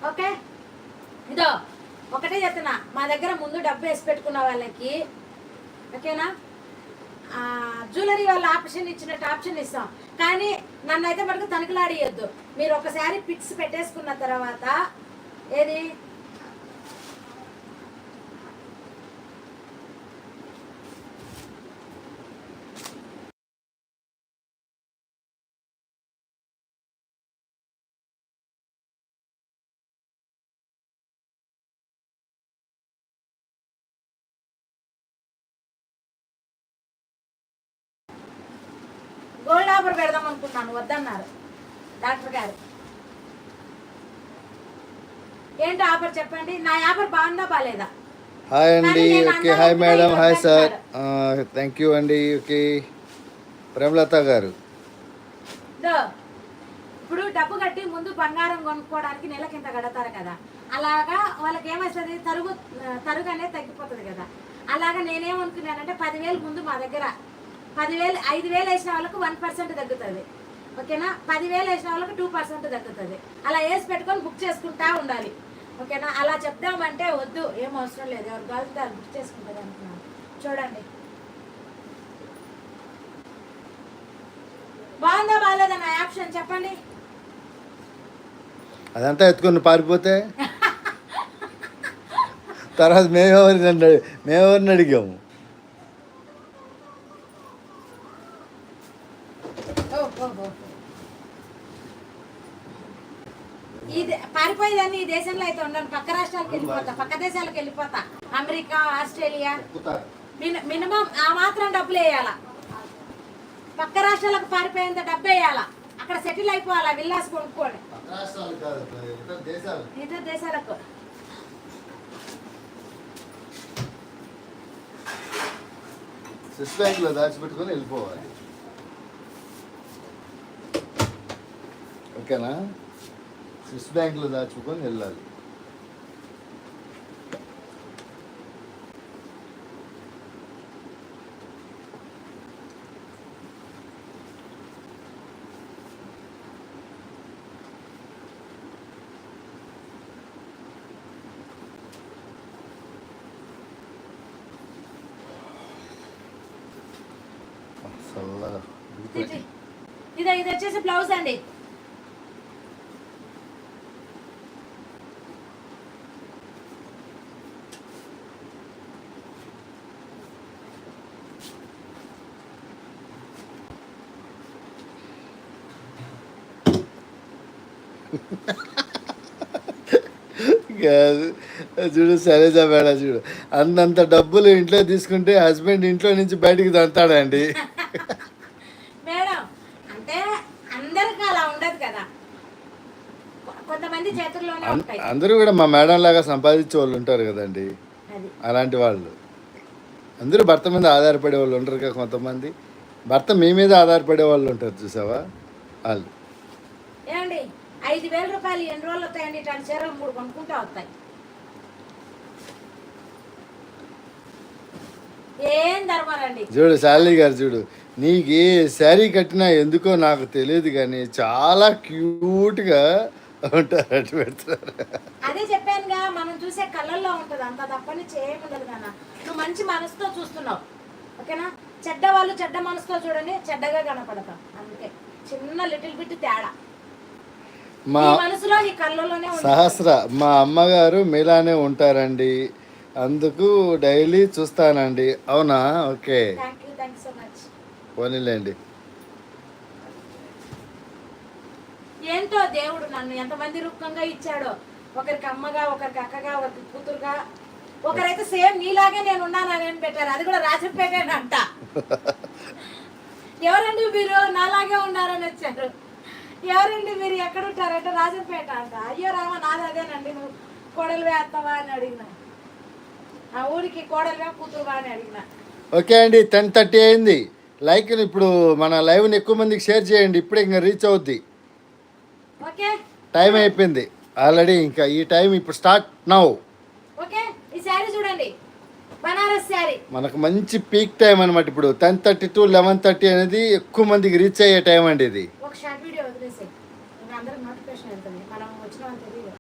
Okay, ఇదో ఒకటే చెప్తున్నా, మా దగ్గర ముందు డబ్బు వేసి పెట్టుకున్న వాళ్ళకి ఓకేనా, జ్యువెలరీ వాళ్ళ ఆప్షన్ ఇచ్చినట్టు ఆప్షన్ ఇస్తాం. కానీ నన్ను అయితే మనకు తణుకులాడియద్దు. మీరు ఒకసారి పిక్స్ పెట్టేసుకున్న తర్వాత ఏది గోల్డ్ ఆఫర్ పెడదాం అనుకున్నాను, వద్దన్నారు డాక్టర్ గారు. ఏంటి ఆఫర్ చెప్పండి, నా ఆఫర్ బాగుందా బాగాలేదా? హాయ్ అండి. Okay, hi madam, hi sir, thank you అండి. ఓకే, ప్రేమలత గారు, ఇప్పుడు డబ్బు కట్టి ముందు బంగారం కొనుక్కోవడానికి నెలకి ఇంత కడతారు కదా, అలాగా వాళ్ళకి ఏమవుతుంది, తరుగు అనేది తగ్గిపోతుంది కదా. అలాగా నేనేమనుకున్నానంటే 10,000 ముందు మా దగ్గర 10,000 5,000 వేసిన వాళ్ళకు 1% తగ్గుతుంది. ఓకేనా, 10,000 వేసిన వాళ్ళకి 2% తగ్గుతుంది. అలా వేసి పెట్టుకొని బుక్ చేసుకుంటా ఉండాలి. ఓకేనా, అలా చెప్దామంటే వద్దు, ఏం అవసరం లేదు, ఎవరు కావాలి బుక్ చేసుకుంటుంది అనుకున్నాను. చూడండి బాగుందా బాగాలేదా నా ఆప్షన్ చెప్పండి. అదంతా ఎత్తుకొని పారిపోతే తర్వాత మేమెవరిని అడిగాము. ఇది పారిపోయేదాన్ని ఈ దేశంలో అయితే ఉండను, పక్క రాష్ట్రాలకు వెళ్ళిపోతా, పక్క దేశాలకు వెళ్ళిపోతా, అమెరికా, ఆస్ట్రేలియా. మినిమం ఆ మాత్రం డబ్బులు వేయాలా, పక్క రాష్ట్రాలకు పారిపోయేంత డబ్బు వేయాలా, అక్కడ సెటిల్ అయిపోవాలా, విల్లాస్ కొనుక్కోండి. ఇతర దేశాలకు స్విస్ బ్యాంక్లో దాచిపెట్టుకొని వెళ్ళిపోవాలి. ఓకేనా, స్విస్ బ్యాంక్లో దాచుకొని వెళ్ళాలి. ఇది వచ్చేసి బ్లౌజ్ అండి. చూడు శైలజ మేడం, చూడు అంతంత డబ్బులు ఇంట్లో తీసుకుంటే హస్బెండ్ ఇంట్లో నుంచి బయటికి దంతాడండి. మేడం అంటే అందరికీ అలా ఉండదు కదా, కొంతమంది చేతుల్లోనే ఉంటాయి. అందరూ కూడా మా మేడం లాగా సంపాదించే వాళ్ళు ఉంటారు కదండి, అలాంటి వాళ్ళు అందరూ భర్త మీద ఆధారపడే వాళ్ళు ఉంటారు కదా. కొంతమంది భర్త మీ మీద ఆధారపడే వాళ్ళు ఉంటారు, చూసావా వాళ్ళు. ఏమండి 5,000 రూపాయలు ఎన్ని రోజులు వస్తాయండి? ఇట్లాంటి చీరలు 3 కొనుక్కుంటా వస్తాయి. ఏం ధర్మారండి. చూడు శాలిని గారు, చూడు నీకు ఏ శారీ కట్టినా ఎందుకో నాకు తెలియదు కానీ చాలా క్యూట్గా ఉంటారు, అటు పెడతారు. అదే చెప్పానుగా, మనం చూసే కళ్ళల్లో ఉంటుంది, అంత తప్పని చేయముండదు కదా. నువ్వు మంచి మనసుతో చూస్తున్నావు, ఓకేనా. చెడ్డ వాళ్ళు చెడ్డ మనసుతో చూడండి, చెడ్డగా కనపడతాం. అందుకే చిన్న లిటిల్ బిట్ తేడా మా మనసులో, నీ కళ్ళలోనే. సహస్ర, మా అమ్మగారు మీలానే ఉంటారండి, అందుకు డైలీ చూస్తానండి. అవునా, ఓకే, పోనీలేండి. ఏంటో దేవుడు నన్ను ఎంతమంది రూపంగా ఇచ్చాడో, ఒకరికి అమ్మగా, ఒకరికి అక్కగా, ఒకరికి కూతురుగా, ఒకరైతే సేమ్ నీలాగే నేను ఉన్నానని అని పెట్టారు, అది కూడా రాజంపేటేనంట. ఎవరండి మీరు నాలాగే ఉన్నారని వచ్చారు, ఎవరండి మీరు ఎక్కడ ఉంటారంటే రాజంపేట అంట. అయ్యో రామ, నాది అదేనండి, నువ్వు కోడలు వేస్తావా అని అడిగిన, ఆ ఊరికి కోడలుగా కూతురువా అని అడిగిన. ఓకే అండి, 10:30 అయింది. లైక్ ఇప్పుడు మన లైవ్ని ఎక్కువ మందికి షేర్ చేయండి, ఇప్పుడే ఇంకా రీచ్ అవుద్ది. ఓకే, టైం అయిపోయింది ఆల్రెడీ, ఇంకా ఈ టైం ఇప్పుడు స్టార్ట్ నౌ. ఓకే, ఈ శారీ చూడండి, బనారస్ శారీ. మనకు మంచి పీక్ టైం అనమాట. ఇప్పుడు 10:30 to 11:30 అనేది ఎక్కువ మందికి రీచ్ అయ్యే టైం అండి ఇది. ఒక షాట్